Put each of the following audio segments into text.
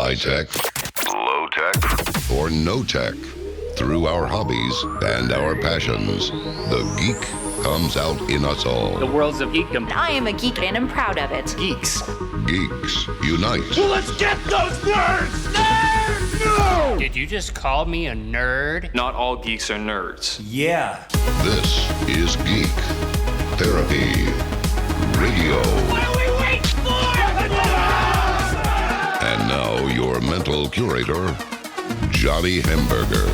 High tech, low tech, or no tech. Through our hobbies and our passions, the geek comes out in us all. The world's of geekdom. I am a geek and I'm proud of it. Geeks. Geeks unite. Well, let's get those nerds! Nerds! No! Did you just call me a nerd? Not all geeks are nerds. Yeah. This is Geek Therapy Radio. What are we waiting for? And now your mental curator, Johnny Hamburger.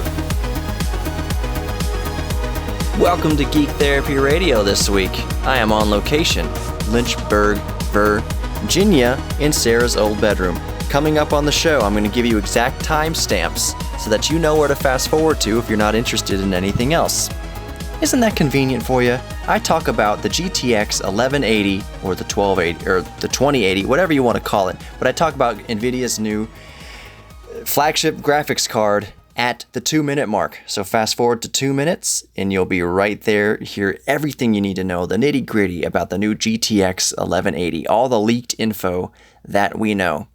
Welcome to Geek Therapy Radio this week. I am on location, Lynchburg, Virginia, in Sarah's old bedroom. Coming up on the show, I'm going to give you exact timestamps so that you know where to fast forward to if you're not interested in anything else. Isn't that convenient for you? I talk about the GTX 1180 or the 1280 or the 2080, whatever you want to call it, but I talk about Nvidia's new flagship graphics card at the 2-minute mark. So fast forward to 2 minutes and you'll be right there, hear everything you need to know, the nitty gritty about the new GTX 1180, all the leaked info that we know.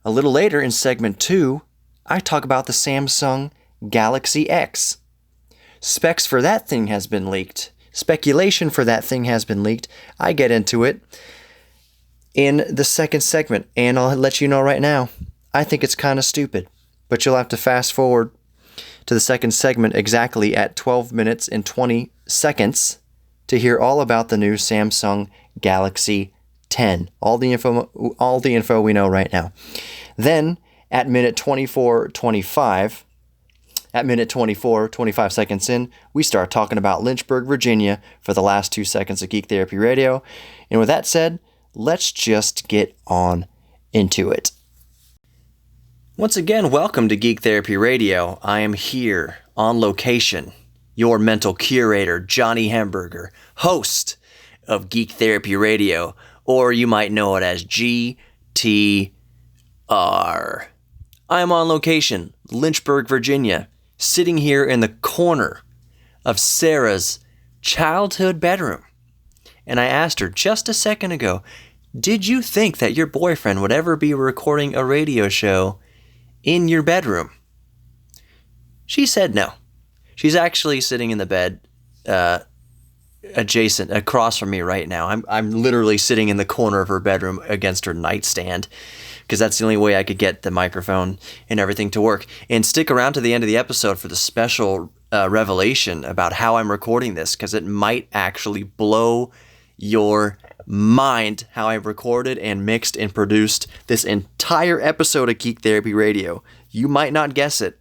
A little later in segment 2, I talk about the Samsung Galaxy X. Specs for that thing has been leaked. Speculation for that thing has been leaked. I get into it in the second segment, and I'll let you know right now, I think it's kind of stupid. But you'll have to fast forward to the second segment exactly at 12 minutes and 20 seconds to hear all about the new Samsung Galaxy 10. All the info we know right now. Then at minute 24:25, at minute 24, 25 seconds in, we start talking about Lynchburg, Virginia for the last 2 seconds of Geek Therapy Radio. And with that said, let's just get on into it. Once again, welcome to Geek Therapy Radio. I am here on location, your mental curator, Johnny Hamburger, host of Geek Therapy Radio, or you might know it as GTR. I am on location, Lynchburg, Virginia, sitting here in the corner of Sarah's childhood bedroom. And I asked her just a second ago, did you think that your boyfriend would ever be recording a radio show in your bedroom? She said no. She's actually sitting in the bed adjacent, across from me right now. I'm literally sitting in the corner of her bedroom against her nightstand because that's the only way I could get the microphone and everything to work. And stick around to the end of the episode for the special revelation about how I'm recording this, because it might actually blow your mind how I've recorded and mixed and produced this entire episode of Geek Therapy Radio. You might not guess it.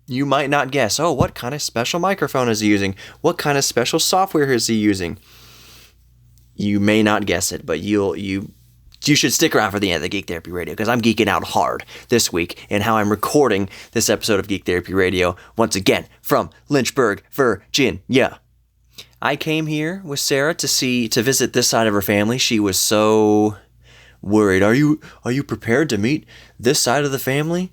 You might not guess, oh, what kind of special microphone is he using? What kind of special software is he using? You may not guess it, but you should stick around for the end of the Geek Therapy Radio, because I'm geeking out hard this week in how I'm recording this episode of Geek Therapy Radio, once again, from Lynchburg, Virginia. I came here with Sarah to visit this side of her family. She was so worried. Are you prepared to meet this side of the family?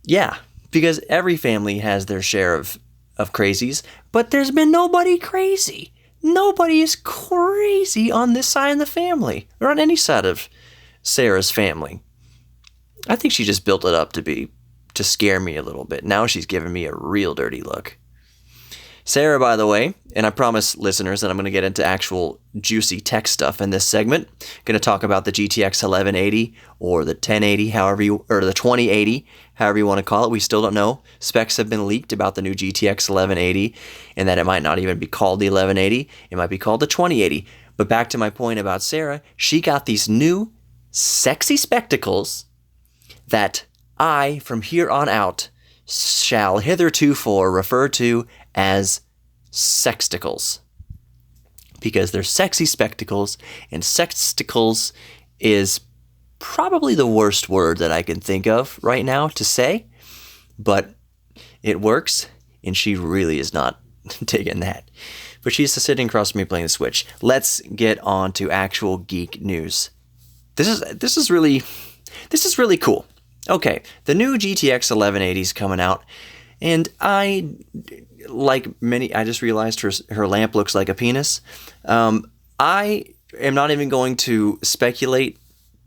Yeah, because every family has their share of crazies, but there's been nobody crazy. Nobody is crazy on this side of the family, or on any side of Sarah's family. I think she just built it up to scare me a little bit. Now she's giving me a real dirty look. Sarah, by the way, and I promise listeners that I'm going to get into actual juicy tech stuff in this segment. Going to talk about the GTX 1180 or the 1080, or the 2080, however you want to call it. We still don't know. Specs have been leaked about the new GTX 1180, and that it might not even be called the 1180. It might be called the 2080. But back to my point about Sarah, she got these new sexy spectacles that I, from here on out, shall hitherto refer to as sexticles, because they're sexy spectacles, and sexticles is probably the worst word that I can think of right now to say, but it works, and she really is not digging that. But she's sitting across from me playing the Switch. Let's get on to actual geek news. This is really cool. Okay, the new GTX 1180 is coming out, and I just realized her lamp looks like a penis. I am not even going to speculate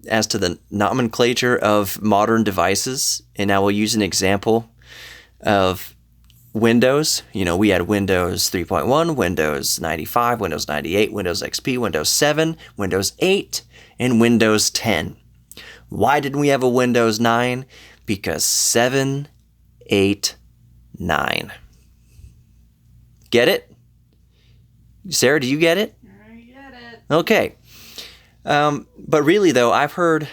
as to the nomenclature of modern devices, and I will use an example of Windows. We had Windows 3.1, Windows 95, Windows 98, Windows XP, Windows 7, Windows 8, and Windows 10. Why didn't we have a Windows 9? Because 7, 8, 9. Get it? Sarah, do you get it? I get it. Okay. But really, though, I've heard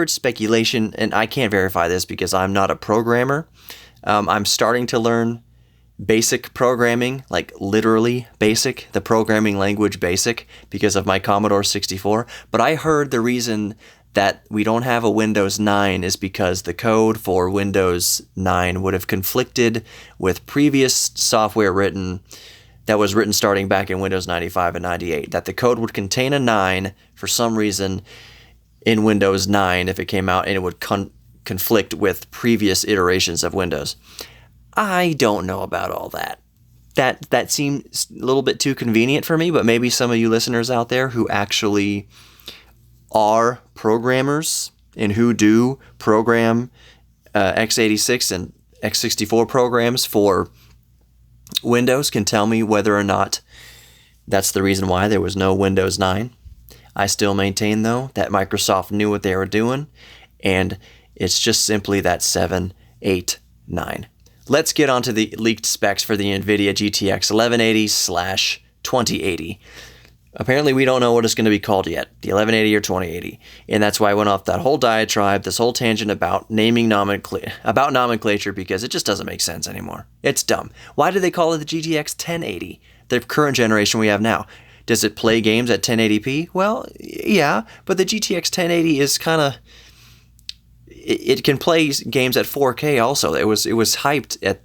speculation, and I can't verify this because I'm not a programmer. I'm starting to learn basic programming, like literally basic, the programming language BASIC, because of my Commodore 64. But I heard the reason that we don't have a Windows 9 is because the code for Windows 9 would have conflicted with previous software that was written starting back in Windows 95 and 98, that the code would contain a 9 for some reason in Windows 9 if it came out, and it would conflict with previous iterations of Windows. I don't know about all that. That seems a little bit too convenient for me, but maybe some of you listeners out there who actually are programmers and who do program x86 and x64 programs for Windows can tell me whether or not that's the reason why there was no Windows 9. I still maintain, though, that Microsoft knew what they were doing, and it's just simply that 7, 8, 9. Let's get on to the leaked specs for the Nvidia GTX 1180/2080. Apparently, we don't know what it's going to be called yet, the 1180 or 2080, and that's why I went off that whole diatribe, this whole tangent about nomenclature, because it just doesn't make sense anymore. It's dumb. Why do they call it the GTX 1080, the current generation we have now? Does it play games at 1080p? Well, yeah, but the GTX 1080 is kind of... It can play games at 4K also. It was hyped at...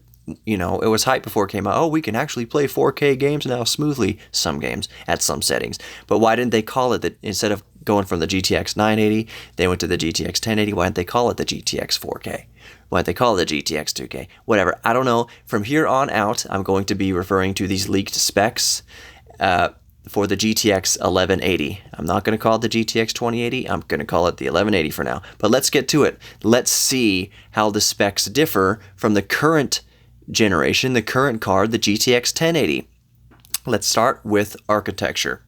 it was hyped before it came out. Oh, we can actually play 4K games now smoothly. Some games at some settings. But why didn't they call it that? Instead of going from the GTX 980, they went to the GTX 1080. Why didn't they call it the GTX 4K? Why didn't they call it the GTX 2K? Whatever. I don't know. From here on out, I'm going to be referring to these leaked specs for the GTX 1180. I'm not going to call it the GTX 2080. I'm going to call it the 1180 for now. But let's get to it. Let's see how the specs differ from the current generation, the current card, the GTX 1080. Let's start with architecture.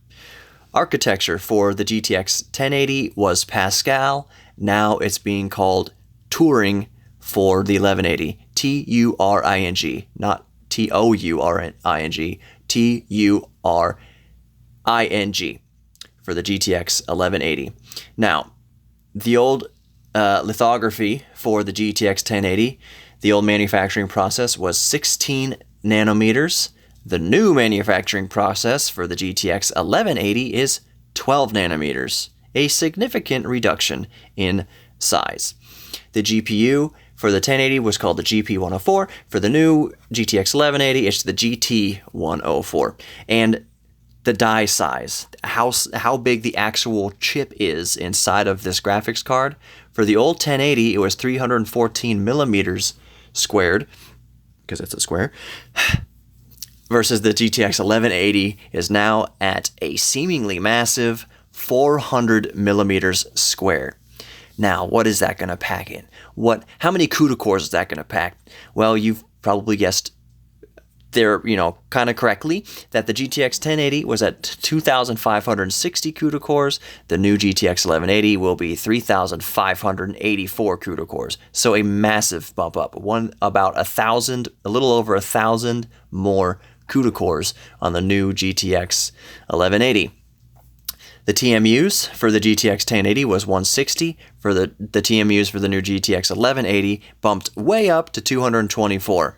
Architecture for the GTX 1080 was Pascal. Now it's being called Turing for the 1180. Turing, not Touring. Turing for the GTX 1180. Now, the old lithography for the GTX 1080, the old manufacturing process was 16 nanometers. The new manufacturing process for the GTX 1180 is 12 nanometers, a significant reduction in size. The GPU for the 1080 was called the GP104. For the new GTX 1180, it's the GT104. And the die size, how big the actual chip is inside of this graphics card. For the old 1080, it was 314 millimeters squared, because it's a square, versus the GTX 1180 is now at a seemingly massive 400 millimeters squared. Now, what is that going to pack in? How many CUDA cores is that going to pack? Well, you've probably guessed there, kind of correctly, that the GTX 1080 was at 2,560 CUDA cores. The new GTX 1180 will be 3,584 CUDA cores. So a massive bump up. About 1,000, a little over 1,000 more CUDA cores on the new GTX 1180. The TMUs for the GTX 1080 was 160. For the TMUs for the new GTX 1180 bumped way up to 224.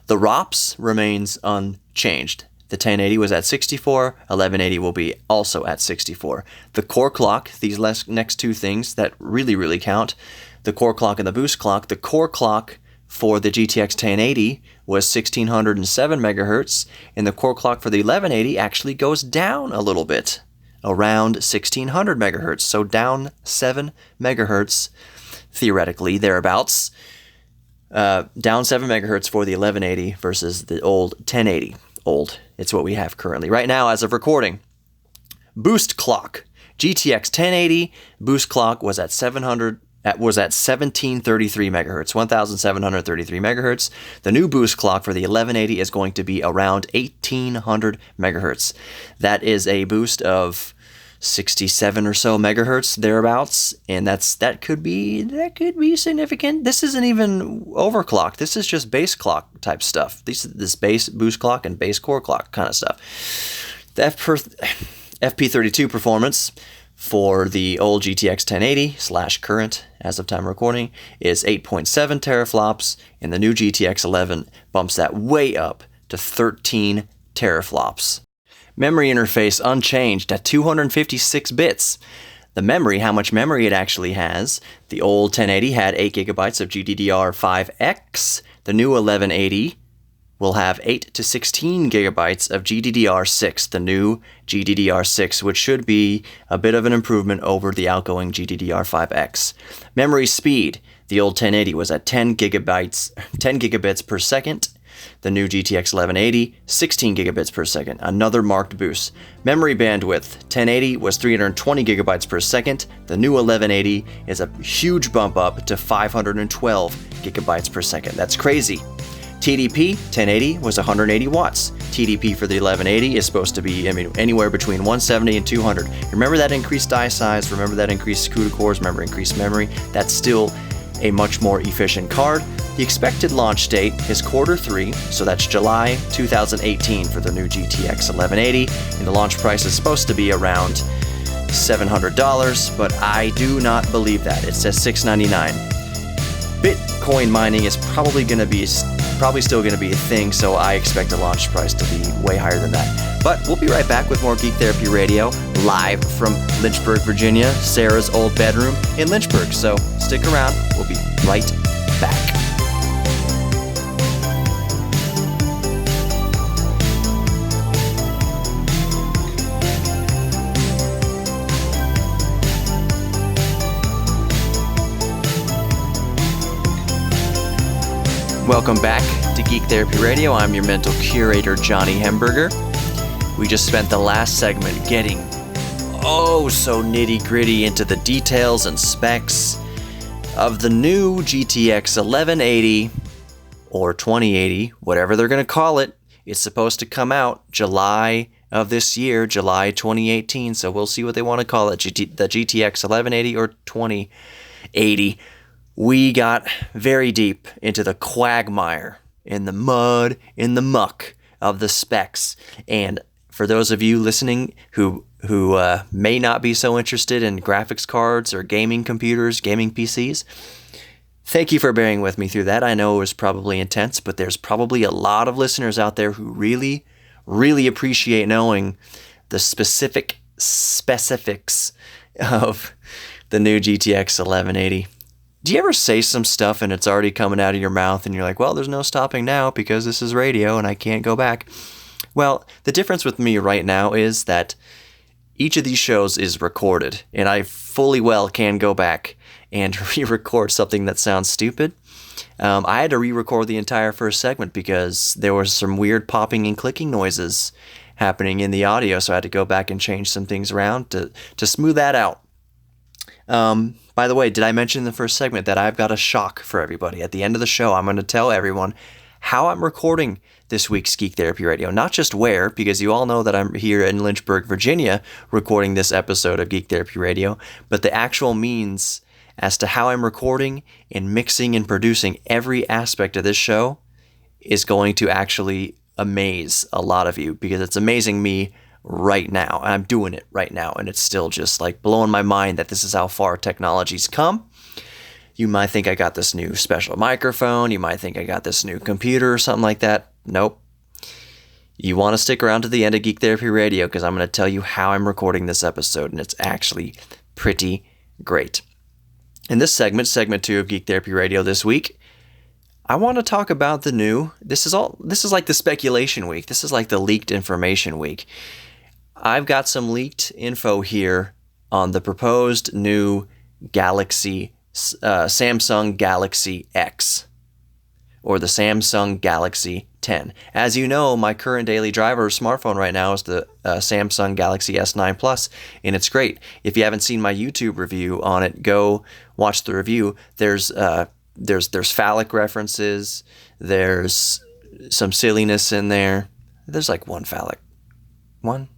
The ROPS remains unchanged. The 1080 was at 64, 1180 will be also at 64. The core clock, these next two things that really count, the core clock and the boost clock. The core clock for the GTX 1080 was 1607 megahertz, and the core clock for the 1180 actually goes down a little bit, around 1600 megahertz, so down 7 megahertz, theoretically, thereabouts. Down 7 megahertz for the 1180 versus the old 1080. Old. It's what we have currently. Right now, as of recording. Boost clock. GTX 1080 boost clock was at 1733 megahertz, 1733 megahertz. The new boost clock for the 1180 is going to be around 1800 megahertz. That is a boost of 67 or so megahertz thereabouts, and that could be significant. This isn't even overclock. This is just base clock type stuff. This base boost clock and base core clock kind of stuff. The FP32 performance for the old GTX 1080 / current, as of time recording, is 8.7 teraflops, and the new GTX 11 bumps that way up to 13 teraflops. Memory interface unchanged at 256 bits. The memory, how much memory it actually has, the old 1080 had 8 gigabytes of GDDR5X. The new 1180 will have 8 to 16 gigabytes of GDDR6, the new GDDR6, which should be a bit of an improvement over the outgoing GDDR5X. Memory speed, the old 1080 was at 10 gigabits per second. The new GTX 1180, 16 gigabits per second, another marked boost. Memory bandwidth, 1080 was 320 gigabytes per second. The new 1180 is a huge bump up to 512 gigabytes per second. That's crazy. TDP 1080 was 180 watts. TDP for the 1180 is supposed to be anywhere between 170 and 200. Remember that increased die size, remember that increased CUDA cores, remember increased memory. That's still a much more efficient card. The expected launch date is Q3, so that's July 2018 for the new GTX 1180, and the launch price is supposed to be around $700, but I do not believe that. It says $699. Bitcoin mining is probably still going to be a thing, so I expect the launch price to be way higher than that. But we'll be right back with more Geek Therapy Radio, live from Lynchburg, Virginia, Sarah's old bedroom in Lynchburg. So stick around, we'll be right back. Welcome back to Geek Therapy Radio. I'm your mental curator, Johnny Hemberger. We just spent the last segment getting so nitty-gritty into the details and specs of the new GTX 1180 or 2080, whatever they're going to call it. It's supposed to come out July of this year, July 2018, so we'll see what they want to call it, the GTX 1180 or 2080. We got very deep into the quagmire, in the mud, in the muck of the specs. And for those of you listening who may not be so interested in graphics cards or gaming computers, gaming PCs, thank you for bearing with me through that. I know it was probably intense, but there's probably a lot of listeners out there who really, really appreciate knowing the specifics of the new GTX 1180. Do you ever say some stuff and it's already coming out of your mouth and you're like, well, there's no stopping now because this is radio and I can't go back? Well, the difference with me right now is that each of these shows is recorded and I fully well can go back and re-record something that sounds stupid. I had to re-record the entire first segment because there was some weird popping and clicking noises happening in the audio, so I had to go back and change some things around to smooth that out. By the way, did I mention in the first segment that I've got a shock for everybody? At the end of the show, I'm going to tell everyone how I'm recording this week's Geek Therapy Radio. Not just where, because you all know that I'm here in Lynchburg, Virginia, recording this episode of Geek Therapy Radio, but the actual means as to how I'm recording and mixing and producing every aspect of this show is going to actually amaze a lot of you, because it's amazing me right now. I'm doing it right now, and it's still just like blowing my mind that this is how far technology's come. You might think I got this new special microphone. You might think I got this new computer or something like that. Nope. You want to stick around to the end of Geek Therapy Radio because I'm going to tell you how I'm recording this episode, and it's actually pretty great. In this segment 2 of Geek Therapy Radio this week, I want to talk about the new, this is like the speculation week. This is like the leaked information week. I've got some leaked info here on the proposed new Samsung Galaxy X, or the Samsung Galaxy 10. As you know, my current daily driver smartphone right now is the Samsung Galaxy S9 Plus, and it's great. If you haven't seen my YouTube review on it, go watch the review. There's phallic references. There's some silliness in there. There's like one phallic. One?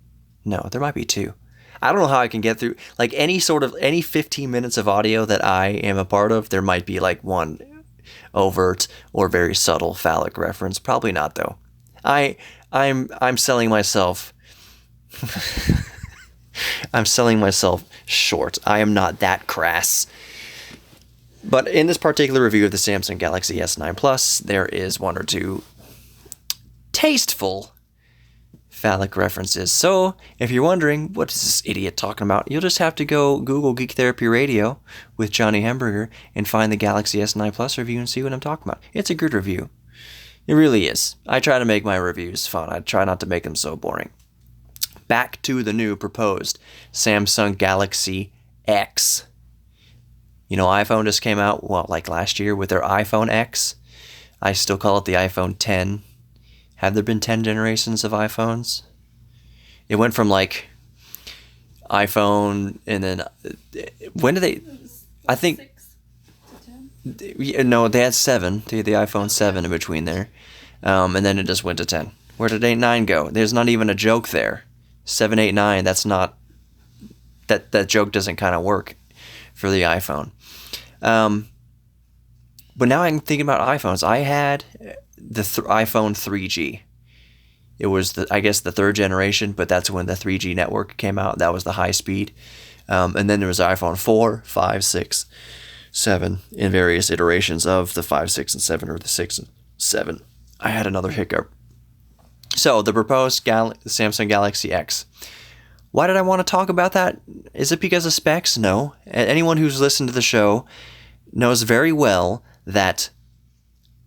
No, there might be two. I don't know how I can get through, like any 15 minutes of audio that I am a part of, there might be like one overt or very subtle phallic reference. Probably not though. I'm selling myself I'm selling myself short. I am not that crass. But in this particular review of the Samsung Galaxy S9 Plus, there is one or two tasteful phallic references. So, if you're wondering, what is this idiot talking about? You'll just have to go Google Geek Therapy Radio with Johnny Hamburger and find the Galaxy S9 Plus review and see what I'm talking about. It's a good review. It really is. I try to make my reviews fun. I try not to make them so boring. Back to the new proposed Samsung Galaxy X. You know, iPhone just came out, like last year with their iPhone X. I still call it the iPhone 10. Have there been 10 generations of iPhones? It went from like iPhone and then when did they? I think 6 to 10. no, they had 7. They had the iPhone 7 in between there, and then it just went to 10. Where did 8, 9 go? There's not even a joke there. 7, 8, 9. That's not that joke doesn't kind of work for the iPhone. But now I'm thinking about iPhones. I had the iPhone 3G. It was I guess the third generation, but that's when the 3G network came out. That was the high speed. And then there was iPhone 4, 5, 6, 7 in various iterations of the 5, 6, and 7 or the 6 and 7. I had another hiccup. So the proposed Samsung Galaxy X. Why did I want to talk about that? Is it because of specs? No. Anyone who's listened to the show knows very well that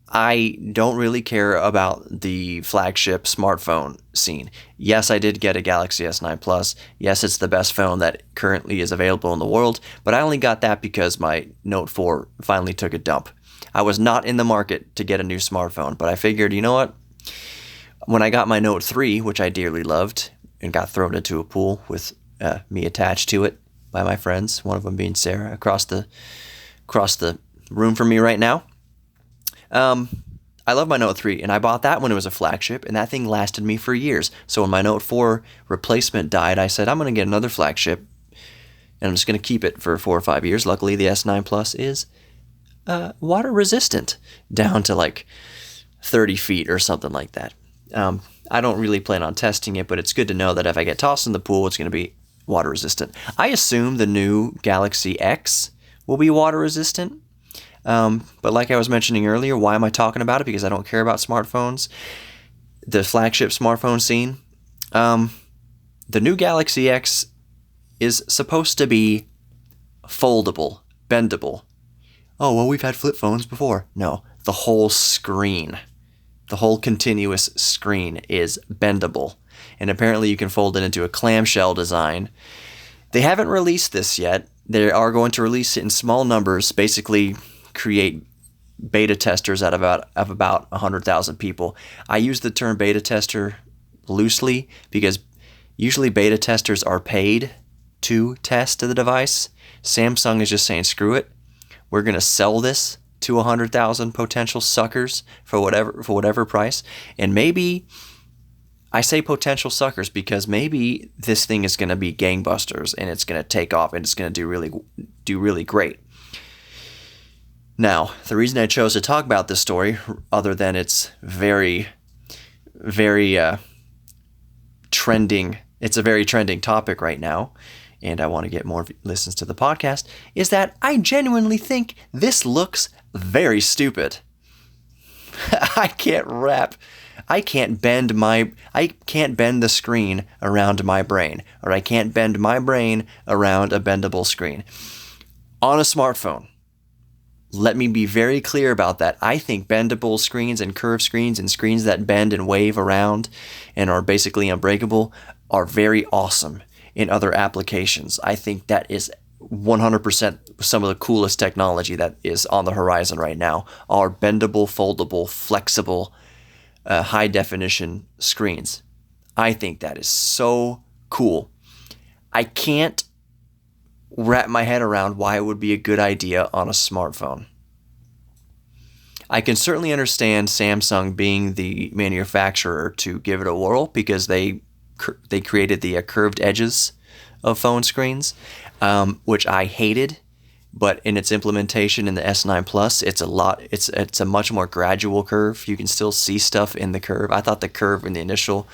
I don't really care about the flagship smartphone scene. Yes, I did get a Galaxy S9 Plus. Yes, it's the best phone that currently is available in the world, but I only got that because my Note 4 finally took a dump. I was not in the market to get a new smartphone, but I figured, you know what? When I got my Note 3, which I dearly loved, and got thrown into a pool with me attached to it by my friends, one of them being Sarah, across the room from me right now. I love my Note 3, and I bought that when it was a flagship, and that thing lasted me for years. So when my Note 4 replacement died, I said, I'm going to get another flagship, and I'm just going to keep it for 4 or 5 years. Luckily, the S9 Plus is water resistant, down to like 30 feet or something like that. I don't really plan on testing it, but it's good to know that if I get tossed in the pool, it's going to be water resistant. I assume the new Galaxy X will be water resistant. But like I was mentioning earlier, why am I talking about it? Because I don't care about smartphones. The flagship smartphone scene. The new Galaxy X is supposed to be foldable, bendable. Oh, well, we've had flip phones before. No, the whole screen. The whole continuous screen is bendable. And apparently you can fold it into a clamshell design. They haven't released this yet. They are going to release it in small numbers, basically create beta testers out of about 100,000 people. I use the term beta tester loosely because usually beta testers are paid to test the device. Samsung is just saying, screw it. We're going to sell this to 100,000 potential suckers for whatever price. And maybe I say potential suckers because maybe this thing is going to be gangbusters and it's going to take off and it's going to do really great. Now, the reason I chose to talk about this story, other than it's very, very trending, it's a very trending topic right now, and I want to get more listens to the podcast, is that I genuinely think this looks very stupid. I can't bend the screen around my brain, or I can't bend my brain around a bendable screen on a smartphone. Let me be very clear about that. I think bendable screens and curved screens and screens that bend and wave around and are basically unbreakable are very awesome in other applications. I think that is 100% some of the coolest technology that is on the horizon right now are bendable, foldable, flexible high definition screens. I think that is so cool. I can't wrap my head around why it would be a good idea on a smartphone. I can certainly understand Samsung being the manufacturer to give it a whirl because they created the curved edges of phone screens, which I hated. But in its implementation in the S9 Plus, it's a much more gradual curve. You can still see stuff in the curve. I thought the curve in the initial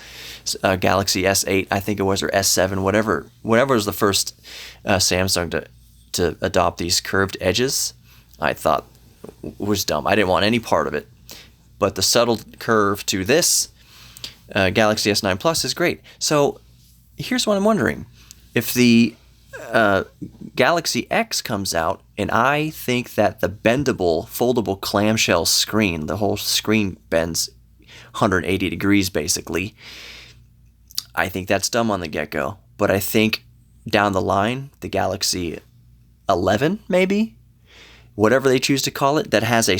Galaxy S8, I think it was, or S7, whatever was the first Samsung to adopt these curved edges, I thought was dumb. I didn't want any part of it. But the subtle curve to this Galaxy S9 Plus is great. So here's what I'm wondering. If the Galaxy X comes out, and I think that the bendable, foldable clamshell screen, the whole screen bends 180 degrees basically, I think that's dumb on the get-go. But I think down the line, the Galaxy 11 maybe, whatever they choose to call it, that has a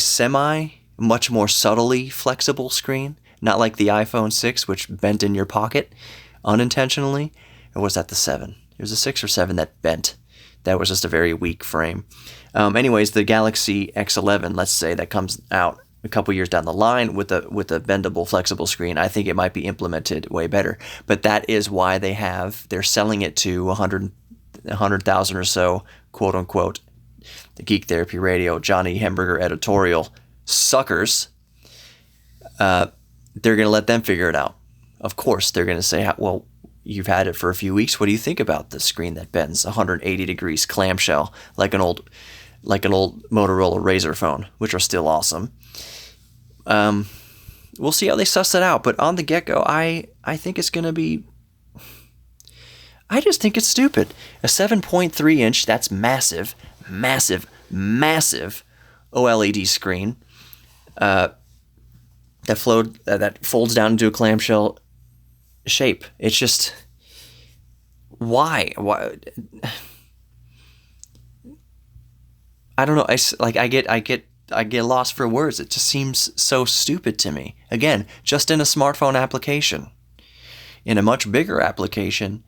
much more subtly flexible screen, not like the iPhone 6, which bent in your pocket unintentionally. Or was that the 7? It was a 6 or 7 that bent. That was just a very weak frame. Anyways, the Galaxy X11, let's say, that comes out a couple years down the line with a bendable, flexible screen, I think it might be implemented way better. But that is why they're selling it to 100,000 or so, quote unquote, the Geek Therapy Radio, Johnny Hamburger editorial suckers. They're going to let them figure it out. Of course, they're going to say, well, you've had it for a few weeks. What do you think about the screen that bends 180 degrees clamshell like an old Motorola Razr phone, which are still awesome? We'll see how they suss it out. But on the get-go, I think it's going to be... I just think it's stupid. A 7.3 inch, that's massive OLED screen that folds down into a clamshell shape. It's just, why? I don't know. I get lost for words. It just seems so stupid to me. Again, just in a smartphone application. In a much bigger application,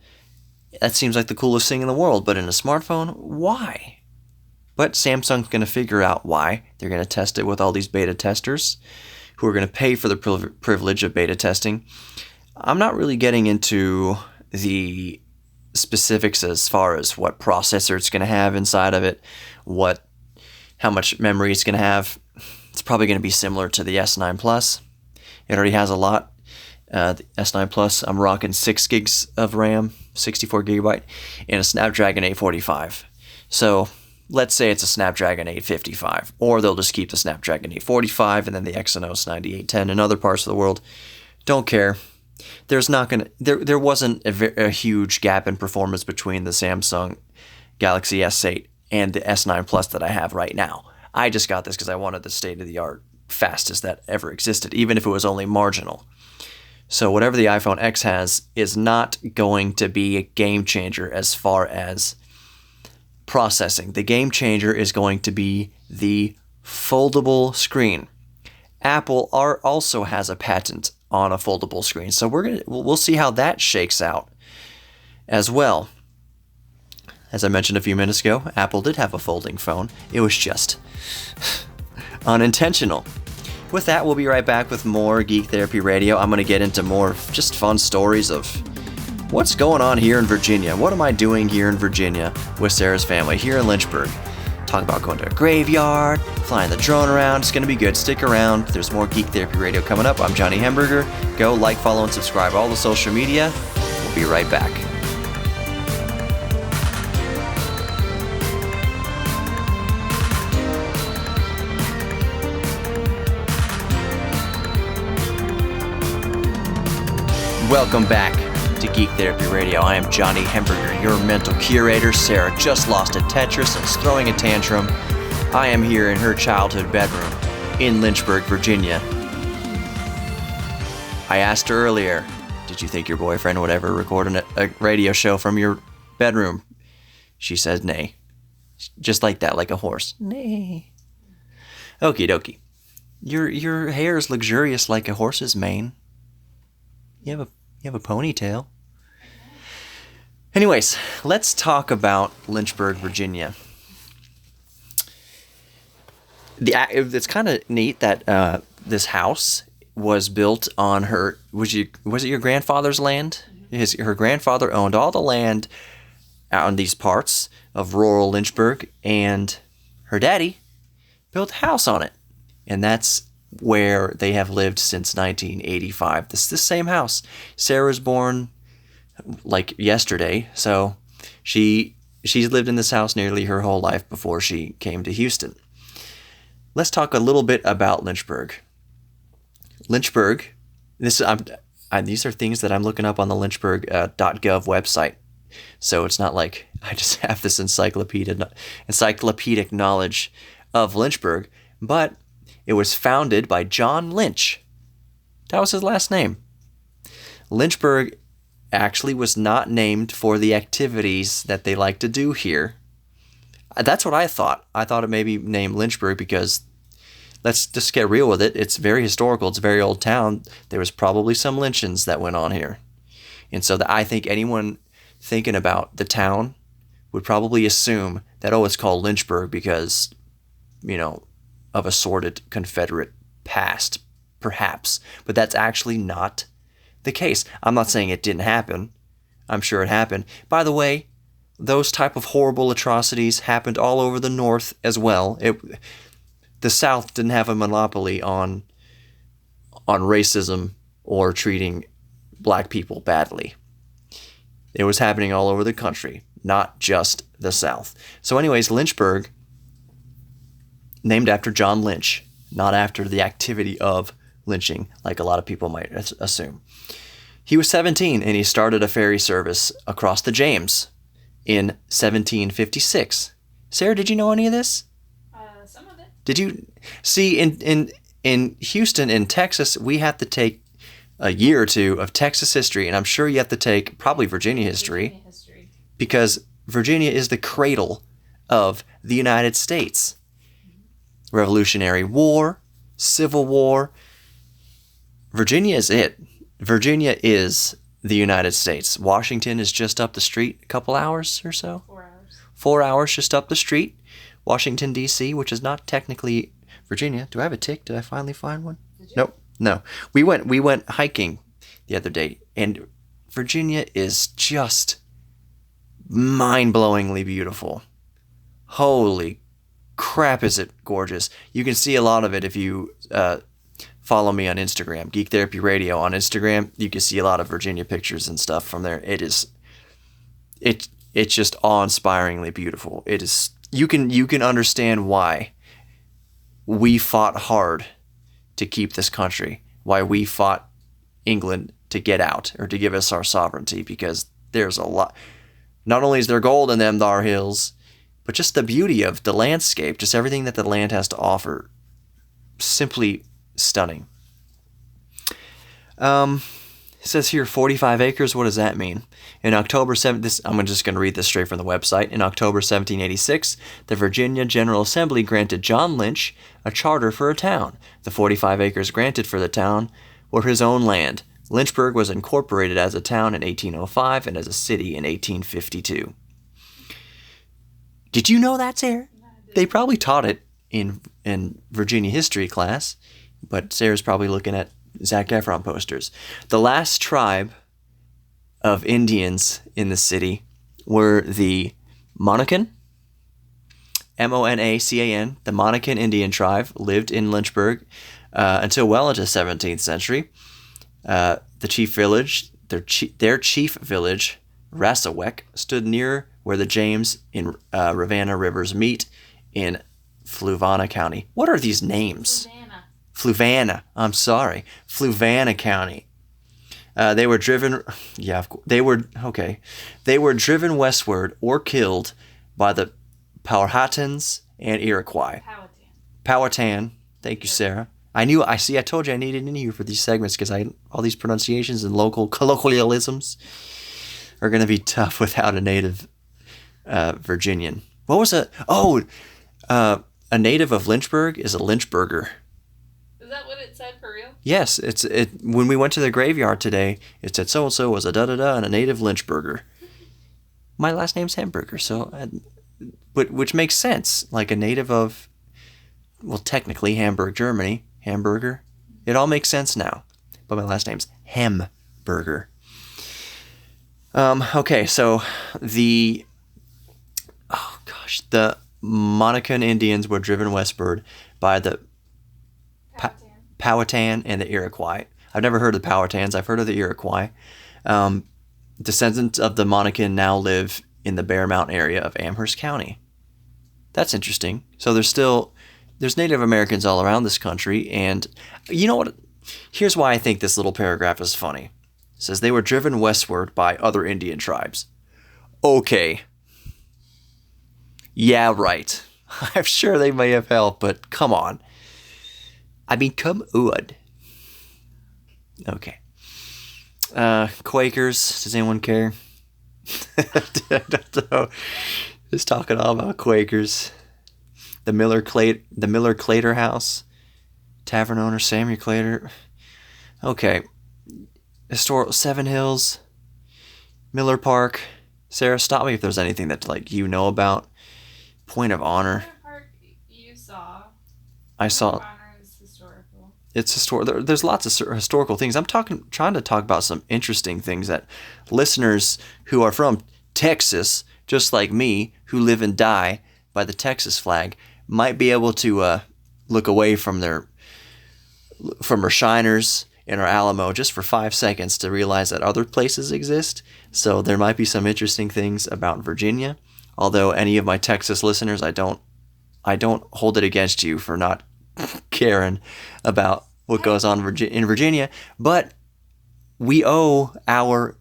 that seems like the coolest thing in the world. But in a smartphone, why? But Samsung's going to figure out why. They're going to test it with all these beta testers who are going to pay for the privilege of beta testing. I'm not really getting into the specifics as far as what processor it's going to have inside of it, how much memory it's going to have. It's probably going to be similar to the S9 Plus. It already has a lot. The S9 Plus, I'm rocking 6 gigs of RAM, 64 gigabyte, and a Snapdragon 845. So let's say it's a Snapdragon 855, or they'll just keep the Snapdragon 845 and then the Exynos 9810 in other parts of the world. Don't care. There wasn't a huge gap in performance between the Samsung Galaxy S8 and the S9 Plus that I have right now. I just got this because I wanted the state-of-the-art fastest that ever existed, even if it was only marginal. So whatever the iPhone X has is not going to be a game changer as far as processing. The game changer is going to be the foldable screen. Apple also has a patent on a foldable screen, so we'll see how that shakes out as well. As I mentioned a few minutes ago, Apple did have a folding phone. It was just unintentional. With that, we'll be right back with more Geek Therapy Radio. I'm going to get into more just fun stories of what's going on here in Virginia. What am I doing here in Virginia with Sarah's family here in Lynchburg? Talk about going to a graveyard, flying the drone around. It's going to be good. Stick around. There's more Geek Therapy Radio coming up. I'm Johnny Hamburger. Go like, follow, and subscribe all the social media. We'll be right back. Welcome back to Geek Therapy Radio. I am Johnny Hamburger, your mental curator. Sarah just lost at Tetris and is throwing a tantrum. I am here in her childhood bedroom in Lynchburg, Virginia. I asked her earlier, did you think your boyfriend would ever record a radio show from your bedroom? She said nay. Just like that, like a horse. Nay. Okie dokie. Your hair is luxurious like a horse's mane. You have a ponytail. Anyways, let's talk about Lynchburg, Virginia. It's kind of neat that this house was built on her. Was it your grandfather's land? Her grandfather owned all the land out in these parts of rural Lynchburg, and her daddy built a house on it, and that's where they have lived since 1985. This is the same house. Sarah was born like yesterday, so she's lived in this house nearly her whole life before she came to Houston. Let's talk a little bit about Lynchburg. Lynchburg, these are things that I'm looking up on the Lynchburg.gov website. So it's not like I just have this encyclopedic knowledge of Lynchburg, but it was founded by John Lynch. That was his last name. Lynchburg actually was not named for the activities that they like to do here. That's what I thought. I thought it may be named Lynchburg because, let's just get real with it, it's very historical. It's a very old town. There was probably some lynchings that went on here. And so I think anyone thinking about the town would probably assume that, it's called Lynchburg because, of a sordid Confederate past, perhaps. But that's actually not the case. I'm not saying it didn't happen. I'm sure it happened. By the way, those type of horrible atrocities happened all over the North as well. The South didn't have a monopoly on racism or treating black people badly. It was happening all over the country, not just the South. So anyways, Lynchburg, named after John Lynch, not after the activity of lynching, like a lot of people might assume. He was 17 and he started a ferry service across the James in 1756. Sarah, did you know any of this? Some of it. Did you see in Houston, in Texas, we have to take a year or two of Texas history, and I'm sure you have to take probably Virginia history. Because Virginia is the cradle of the United States. Revolutionary War, Civil War. Virginia is it. Virginia is the United States. Washington is just up the street, a couple hours or so. 4 hours. 4 hours just up the street. Washington, D.C., which is not technically Virginia. Do I have a tick? Did I finally find one? Nope. No. We went hiking the other day, and Virginia is just mind-blowingly beautiful. Holy crap, is it gorgeous. You can see a lot of it if you follow me on Instagram, Geek Therapy Radio on Instagram. You can see a lot of Virginia pictures and stuff from there. It's just awe-inspiringly beautiful. It is. You can understand why we fought hard to keep this country, why we fought England to get out or to give us our sovereignty, because there's a lot. Not only is there gold in them thar hills, but just the beauty of the landscape, just everything that the land has to offer, simply stunning. It says here 45 acres. What does that mean? In October 7, I'm just going to read this straight from the website. In October 1786, the Virginia General Assembly granted John Lynch a charter for a town. The 45 acres granted for the town were his own land. Lynchburg was incorporated as a town in 1805 and as a city in 1852. Did you know that, Sarah? They probably taught it in Virginia history class, but Sarah's probably looking at Zac Efron posters. The last tribe of Indians in the city were the Monacan, Monacan. The Monacan Indian tribe lived in Lynchburg until well into the 17th century. The chief village, their chief village, Rassawek, stood near where the James and Rivanna rivers meet in Fluvanna County. What are these names? Fluvanna. I'm sorry. Fluvanna County. They were driven. Yeah, they were okay. They were driven westward or killed by the Powhatans and Iroquois. Powhatan. Thank you, Sarah. I told you I needed in here for these segments because all these pronunciations and local colloquialisms are going to be tough without a native Virginian. What was a native of Lynchburg is a Lynchburger. Yes, when we went to the graveyard today, it said so-and-so was a da-da-da and a native Lynchburger. My last name's Hamburger, which makes sense. Like a native of, well, technically Hamburg, Germany, Hamburger. It all makes sense now. But my last name's Hamburger. Okay, so the Monacan Indians were driven westward by the Powhatan and the Iroquois. I've never heard of the Powhatans. I've heard of the Iroquois. Descendants of the Monacan now live in the Bear Mountain area of Amherst County. That's interesting. So there's Native Americans all around this country, and you know what? Here's why I think this little paragraph is funny. It says they were driven westward by other Indian tribes. Okay. Yeah, right. I'm sure they may have helped, but come on. I mean, come on. Okay. Quakers. Does anyone care? I don't know. Just talking all about Quakers. The Miller Clater House. Tavern owner Samuel Clater. Okay. Historical Seven Hills. Miller Park. Sarah, stop me if there's anything that you know about. Point of Honor. Miller Park you saw. I saw. Point of Honor is historical. It's historical. There's lots of historical things. I'm trying to talk about some interesting things that listeners who are from Texas, just like me, who live and die by the Texas flag, might be able to look away from our shiners in our Alamo just for 5 seconds to realize that other places exist. So there might be some interesting things about Virginia. Although any of my Texas listeners, I don't hold it against you for not caring about what goes on in Virginia. But we owe our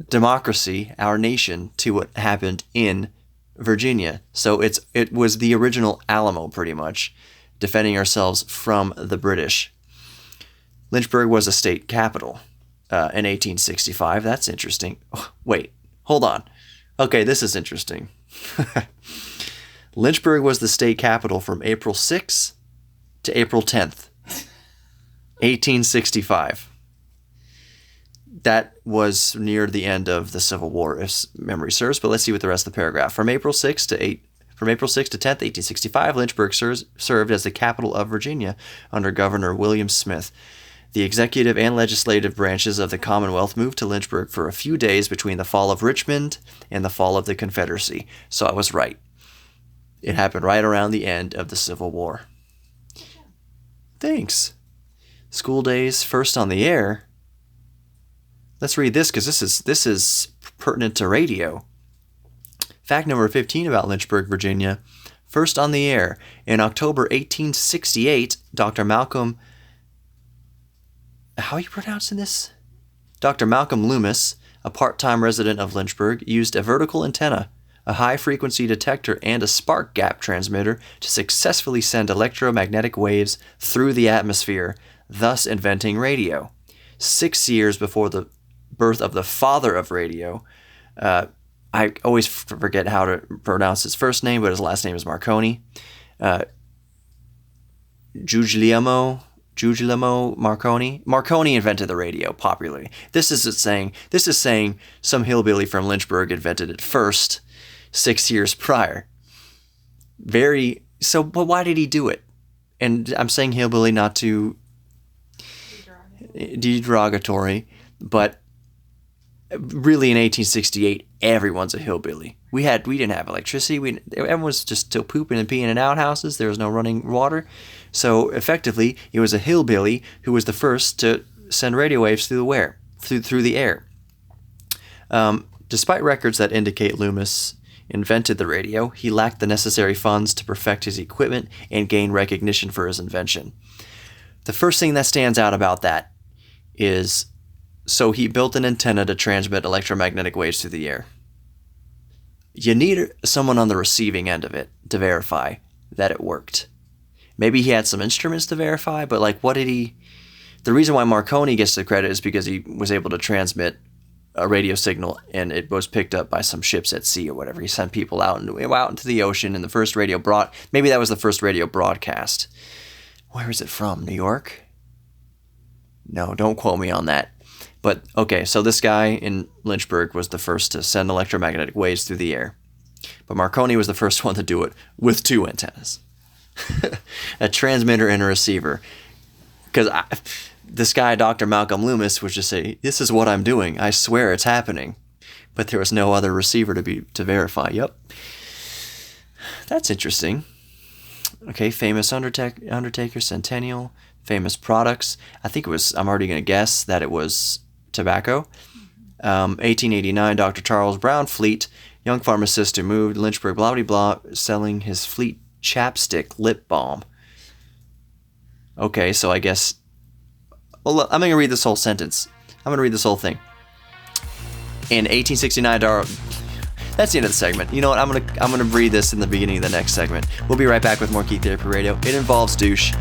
democracy, our nation, to what happened in Virginia. So it was the original Alamo, pretty much, defending ourselves from the British. Lynchburg was a state capital in 1865. That's interesting. Oh, wait, hold on. Okay, this is interesting. Lynchburg was the state capital from April 6th to April 10th, 1865. That was near the end of the Civil War, if memory serves, but let's see what the rest of the paragraph. From April 6th to 10th, 1865, Lynchburg served as the capital of Virginia under Governor William Smith. The executive and legislative branches of the Commonwealth moved to Lynchburg for a few days between the fall of Richmond and the fall of the Confederacy. So I was right. It happened right around the end of the Civil War. Thanks. School days first on the air. Let's read this because this is pertinent to radio. Fact number 15 about Lynchburg, Virginia. First on the air. In October 1868, Dr. Malcolm... How are you pronouncing this? Dr. Malcolm Loomis, a part-time resident of Lynchburg, used a vertical antenna, a high-frequency detector, and a spark gap transmitter to successfully send electromagnetic waves through the atmosphere, thus inventing radio. 6 years before the birth of the father of radio, I always forget how to pronounce his first name, but his last name is Marconi. Guglielmo Marconi. Marconi invented the radio popularly. This is saying some hillbilly from Lynchburg invented it first, 6 years prior. But why did he do it? And I'm saying hillbilly not to derogatory, but really in 1868, everyone's a hillbilly. We didn't have electricity. Everyone was just still pooping and peeing in outhouses. There was no running water. So effectively, it was a hillbilly who was the first to send radio waves through the air. Despite records that indicate Loomis invented the radio, he lacked the necessary funds to perfect his equipment and gain recognition for his invention. The first thing that stands out about that is, so he built an antenna to transmit electromagnetic waves through the air. You need someone on the receiving end of it to verify that it worked. Maybe he had some instruments to verify, but the reason why Marconi gets the credit is because he was able to transmit a radio signal and it was picked up by some ships at sea or whatever. He sent people out into the ocean, and the first maybe that was the first radio broadcast. Where is it from? New York? No, don't quote me on that. But, okay, so this guy in Lynchburg was the first to send electromagnetic waves through the air. But Marconi was the first one to do it with 2 antennas. A transmitter and a receiver. Because this guy, Dr. Malcolm Loomis, would just say, this is what I'm doing. I swear it's happening. But there was no other receiver to verify. Yep. That's interesting. Okay, famous Undertaker, Centennial, famous products. I think it was, I'm already going to guess that it was tobacco. 1889, Dr. Charles Brown Fleet, young pharmacist who moved to Lynchburg, blah, blah, blah, selling his Fleet chapstick lip balm. Okay, so I guess, well, I'm going to read this whole sentence. I'm going to read this whole thing. In 1869, that's the end of the segment. You know what? I'm gonna read this in the beginning of the next segment. We'll be right back with more Geek Therapy Radio. It involves douche.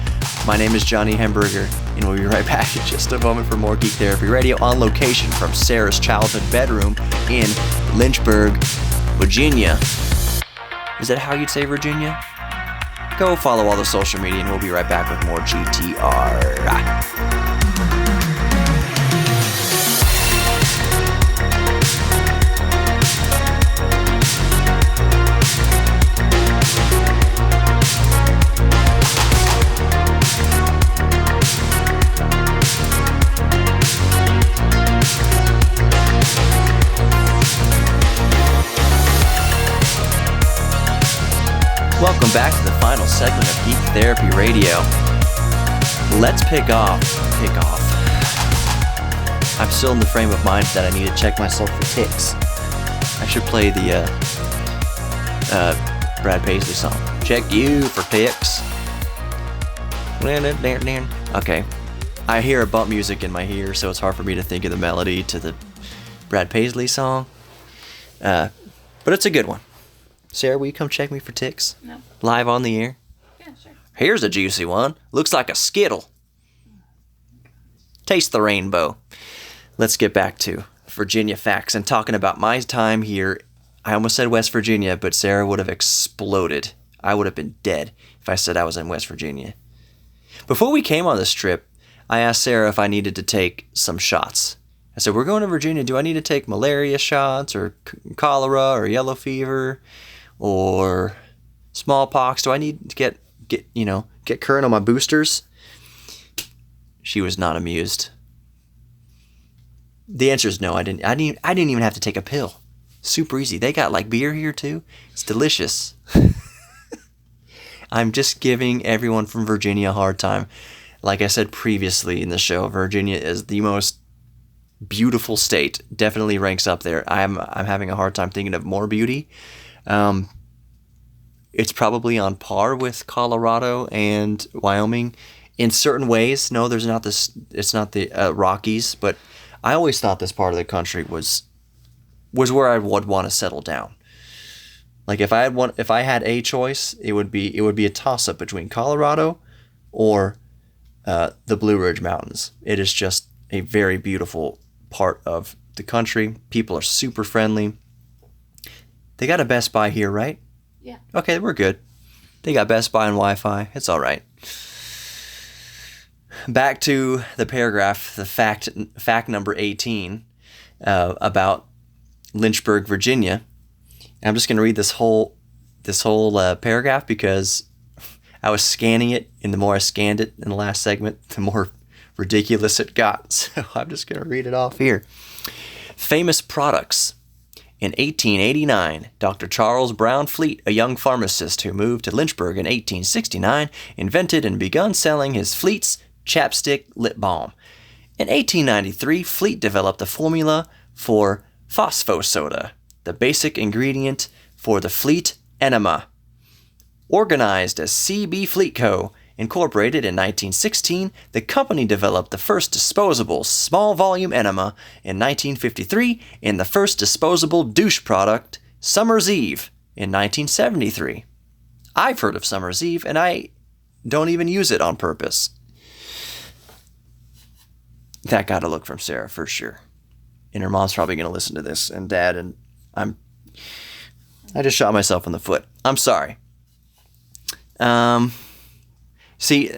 My name is Johnny Hamburger, and we'll be right back in just a moment for more Geek Therapy Radio on location from Sarah's childhood bedroom in Lynchburg, Virginia. Is that how you'd say Virginia? Go follow all the social media, and we'll be right back with more GTR. Welcome back to the final segment of Geek Therapy Radio. Let's pick off. I'm still in the frame of mind that I need to check myself for ticks. I should play the Brad Paisley song. Check you for ticks. Okay. I hear a bump music in my ear, so it's hard for me to think of the melody to the Brad Paisley song. But it's a good one. Sarah, will you come check me for ticks? No. Live on the air? Yeah, sure. Here's a juicy one. Looks like a Skittle. Taste the rainbow. Let's get back to Virginia facts and talking about my time here. I almost said West Virginia, but Sarah would have exploded. I would have been dead if I said I was in West Virginia. Before we came on this trip, I asked Sarah if I needed to take some shots. I said, we're going to Virginia. Do I need to take malaria shots or cholera or yellow fever or smallpox? Do I need to get current on my boosters? She was not amused. The answer is no. I didn't even have to take a pill. Super easy. They got like beer here too. It's delicious. I'm just giving everyone from Virginia a hard time. Like I said previously in the show, Virginia is the most beautiful state. Definitely ranks up there. I'm having a hard time thinking of more beauty. It's probably on par with Colorado and Wyoming in certain ways. No, there's not this. It's not the Rockies, but I always thought this part of the country was where I would want to settle down. Like if I had a choice, it would be a toss up between Colorado or the Blue Ridge Mountains. It is just a very beautiful part of the country. People are super friendly. They got a Best Buy here, right? Yeah. Okay, we're good. They got Best Buy and Wi-Fi. It's all right. Back to the paragraph, the fact number 18 about Lynchburg, Virginia. I'm just going to read this whole paragraph because I was scanning it, and the more I scanned it in the last segment, the more ridiculous it got. So I'm just going to read it off here. Famous products. In 1889, Dr. Charles Brown Fleet, a young pharmacist who moved to Lynchburg in 1869, invented and begun selling his Fleet's chapstick lip balm. In 1893, Fleet developed a formula for phosphosoda, the basic ingredient for the Fleet enema. Organized as CB Fleet Co., Incorporated in 1916, the company developed the first disposable small-volume enema in 1953 and the first disposable douche product, Summer's Eve, in 1973. I've heard of Summer's Eve, and I don't even use it on purpose. That got a look from Sarah, for sure. And her mom's probably going to listen to this, and Dad, and I just shot myself in the foot. I'm sorry. See,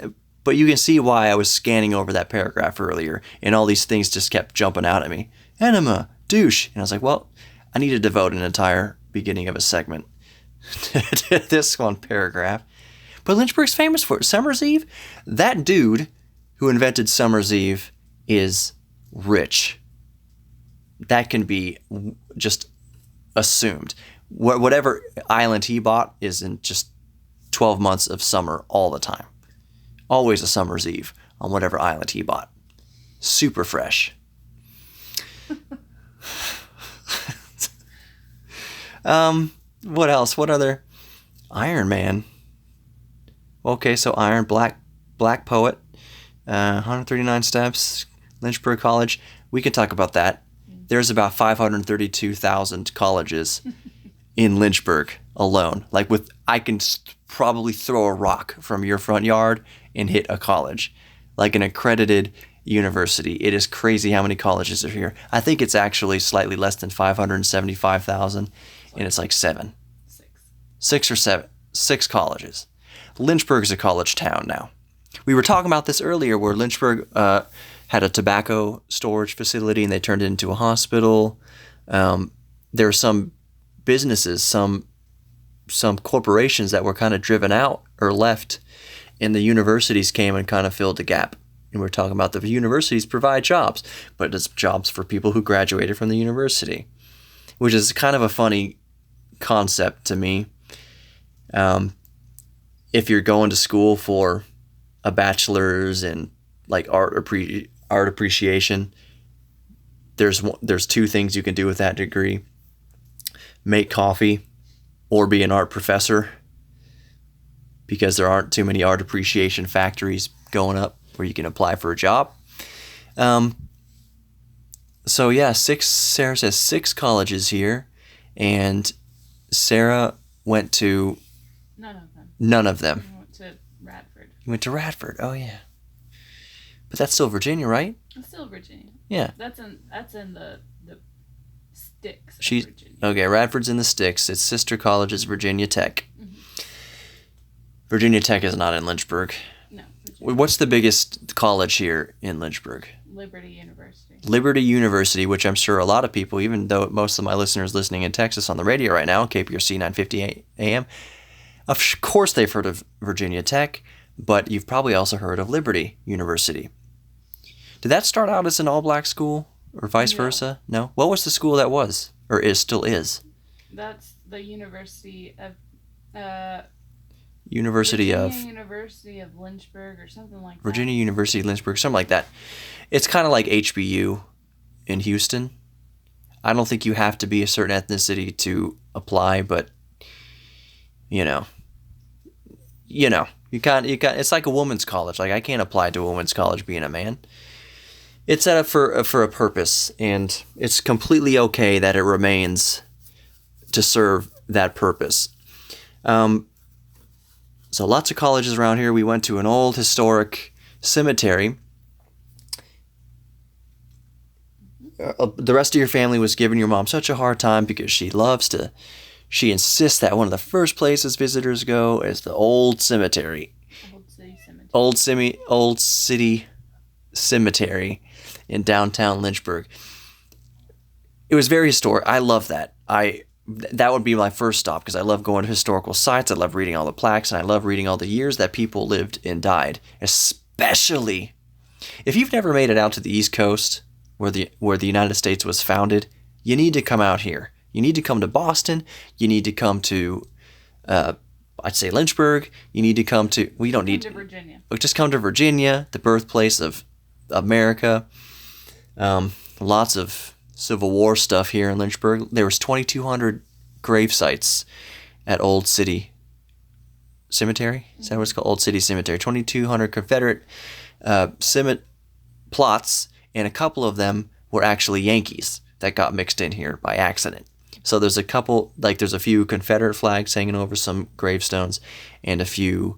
But you can see why I was scanning over that paragraph earlier, and all these things just kept jumping out at me. Enema, douche. And I was like, well, I need to devote an entire beginning of a segment to this one paragraph. But Lynchburg's famous for it. Summer's Eve, that dude who invented Summer's Eve is rich. That can be just assumed. Whatever island he bought is in just 12 months of summer all the time. Always a Summer's Eve on whatever island he bought. Super fresh. What else? What other? Iron Man. Okay, so Iron, Black Poet, 139 Steps, Lynchburg College. We can talk about that. There's about 532,000 colleges in Lynchburg alone. Like I can probably throw a rock from your front yard and hit a college, like an accredited university. It is crazy how many colleges are here. I think it's actually slightly less than 575,000, and it's like six or seven colleges. Lynchburg is a college town now. We were talking about this earlier, where Lynchburg had a tobacco storage facility and they turned it into a hospital. There are some businesses, some corporations that were kind of driven out or left, and the universities came and kind of filled the gap. And we're talking about the universities provide jobs, but it's jobs for people who graduated from the university, which is kind of a funny concept to me. If you're going to school for a bachelor's in like art appreciation, there's two things you can do with that degree: make coffee or be an art professor, because there aren't too many art appreciation factories going up where you can apply for a job. So yeah, Sarah says 6 colleges here, and Sarah went to none of them. I went to Radford. You went to Radford. Oh yeah, but that's still Virginia, right? It's still Virginia. Yeah. That's in the sticks. She's of Virginia. okay. Radford's in the sticks. Its sister college is Virginia Tech. Virginia Tech is not in Lynchburg. No. Virginia. What's the biggest college here in Lynchburg? Liberty University. Liberty University, which I'm sure a lot of people, even though most of my listeners listening in Texas on the radio right now, KPRC 950 AM, of course they've heard of Virginia Tech, but you've probably also heard of Liberty University. Did that start out as an all-black school, or vice versa? No? What was the school that was, or still is? That's the University of... University of Lynchburg or something like that. Virginia University Lynchburg, something like that. It's kind of like HBU in Houston. I don't think you have to be a certain ethnicity to apply, but you can't. It's like a woman's college. Like I can't apply to a women's college being a man. It's set up for a purpose, and it's completely okay that it remains to serve that purpose. So lots of colleges around here. We went to an old historic cemetery. The rest of your family was giving your mom such a hard time because she insists that one of the first places visitors go is the old cemetery. Old city cemetery in downtown Lynchburg. It was very historic. I love that. That would be my first stop, because I love going to historical sites. I love reading all the plaques, and I love reading all the years that people lived and died. Especially if you've never made it out to the East Coast, where the United States was founded, you need to come out here. You need to come to Boston. You need to come to, I'd say Lynchburg. You need to come to. We don't need to Virginia. Just come to Virginia, the birthplace of America. Lots of Civil War stuff here in Lynchburg. There was 2,200 grave sites at Old City Cemetery. Is that what it's called? Old City Cemetery. 2,200 Confederate plots, and a couple of them were actually Yankees that got mixed in here by accident. So there's a few Confederate flags hanging over some gravestones, and a few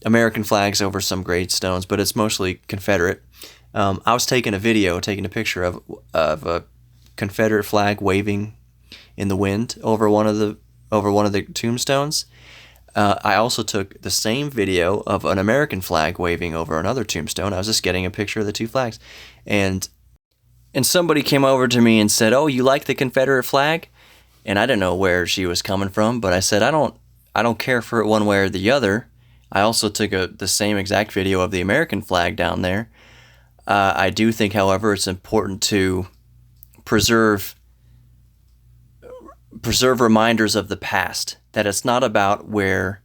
American flags over some gravestones, but it's mostly Confederate. I was taking a picture of a Confederate flag waving in the wind over one of the tombstones. I also took the same video of an American flag waving over another tombstone. I was just getting a picture of the two flags. And somebody came over to me and said, "Oh, you like the Confederate flag?" And I didn't know where she was coming from, but I said, I don't care for it one way or the other. I also took the same exact video of the American flag down there. I do think, however, it's important to preserve reminders of the past, that it's not about the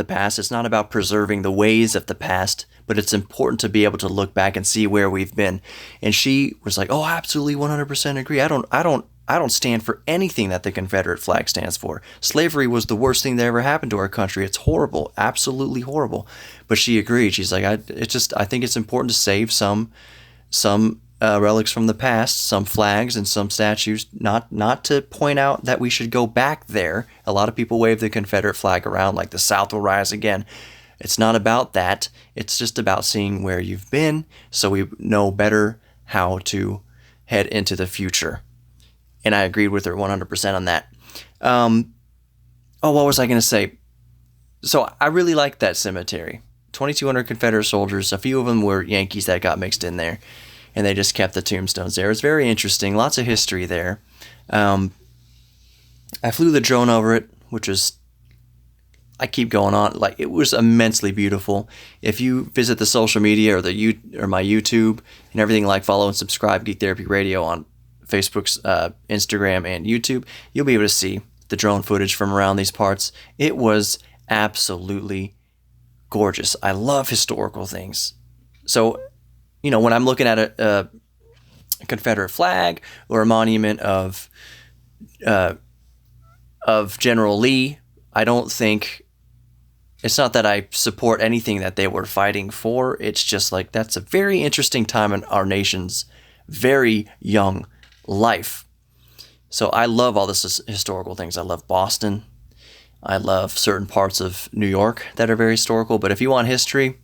past, it's not about preserving the ways of the past, but it's important to be able to look back and see where we've been. And she was like, "Oh, absolutely 100% agree. I don't stand for anything that the Confederate flag stands for. Slavery was the worst thing that ever happened to our country. It's horrible, absolutely horrible." But she agreed. She's like, I think it's important to save some relics from the past, some flags and some statues, not to point out that we should go back there. A lot of people wave the Confederate flag around like the South will rise again. It's not about that. It's just about seeing where you've been so we know better how to head into the future. And I agreed with her 100% on that. What was I going to say? So I really liked that cemetery. 2,200 Confederate soldiers. A few of them were Yankees that got mixed in there. And they just kept the tombstones there. It's very interesting. Lots of history there. I flew the drone over it, which was... I keep going on. Like, it was immensely beautiful. If you visit the social media or my YouTube and everything, like, follow and subscribe Geek Therapy Radio on Facebook's Instagram and YouTube, you'll be able to see the drone footage from around these parts. It was absolutely gorgeous. I love historical things. So, when I'm looking at a Confederate flag or a monument of General Lee, I don't think... It's not that I support anything that they were fighting for. It's just like, that's a very interesting time in our nation's very young life. So I love all this historical things. I love Boston. I love certain parts of New York that are very historical. But if you want history,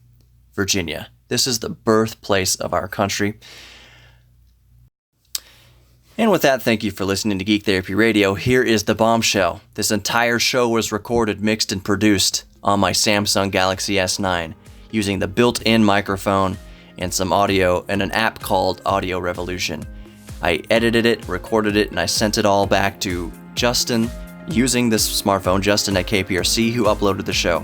Virginia. This is the birthplace of our country. And with that, thank you for listening to Geek Therapy Radio. Here is the bombshell. This entire show was recorded, mixed, and produced on my Samsung Galaxy S9 using the built-in microphone and some audio and an app called Audio Revolution. I edited it, recorded it, and I sent it all back to Justin using this smartphone, Justin at KPRC, who uploaded the show.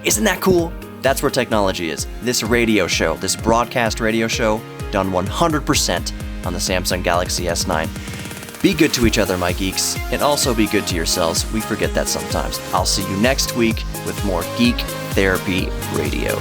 Isn't that cool? That's where technology is. This radio show, this broadcast radio show, done 100% on the Samsung Galaxy S9. Be good to each other, my geeks, and also be good to yourselves. We forget that sometimes. I'll see you next week with more Geek Therapy Radio.